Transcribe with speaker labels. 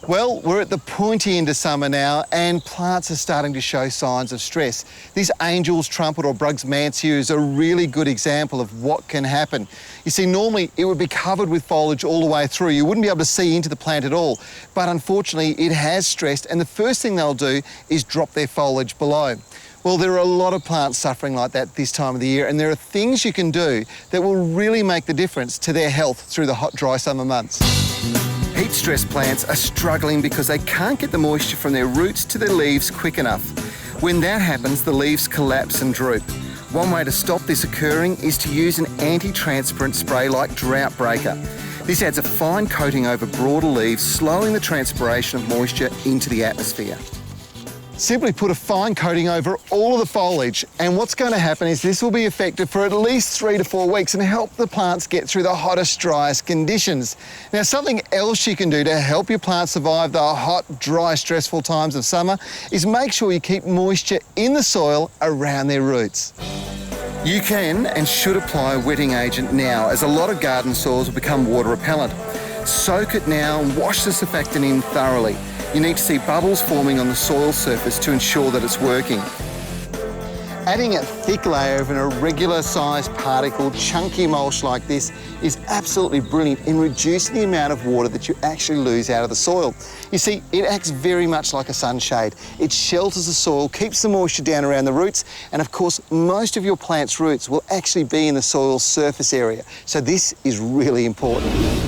Speaker 1: Well, we're at the pointy end of summer now and plants are starting to show signs of stress. This Angel's Trumpet or Brug's Mansua is a really good example of what can happen. You see, normally it would be covered with foliage all the way through. You wouldn't be able to see into the plant at all. But unfortunately, it has stressed and the first thing they'll do is drop their foliage below. Well, there are a lot of plants suffering like that this time of the year, and there are things you can do that will really make the difference to their health through the hot, dry summer months. Heat-stressed plants are struggling because they can't get the moisture from their roots to their leaves quick enough. When that happens, the leaves collapse and droop. One way to stop this occurring is to use an anti-transparent spray like Drought Breaker. This adds a fine coating over broader leaves, slowing the transpiration of moisture into the atmosphere. Simply put a fine coating over all of the foliage, and what's going to happen is this will be effective for at least 3 to 4 weeks and help the plants get through the hottest, driest conditions. Now, something else you can do to help your plants survive the hot, dry, stressful times of summer is make sure you keep moisture in the soil around their roots. You can and should apply a wetting agent now, as a lot of garden soils will become water repellent. Soak it now and wash the surfactant in thoroughly. You need to see bubbles forming on the soil surface to ensure that it's working. Adding a thick layer of an irregular sized particle, chunky mulch like this is absolutely brilliant in reducing the amount of water that you actually lose out of the soil. You see, it acts very much like a sunshade. It shelters the soil, keeps the moisture down around the roots, and of course, most of your plant's roots will actually be in the soil's surface area. So this is really important.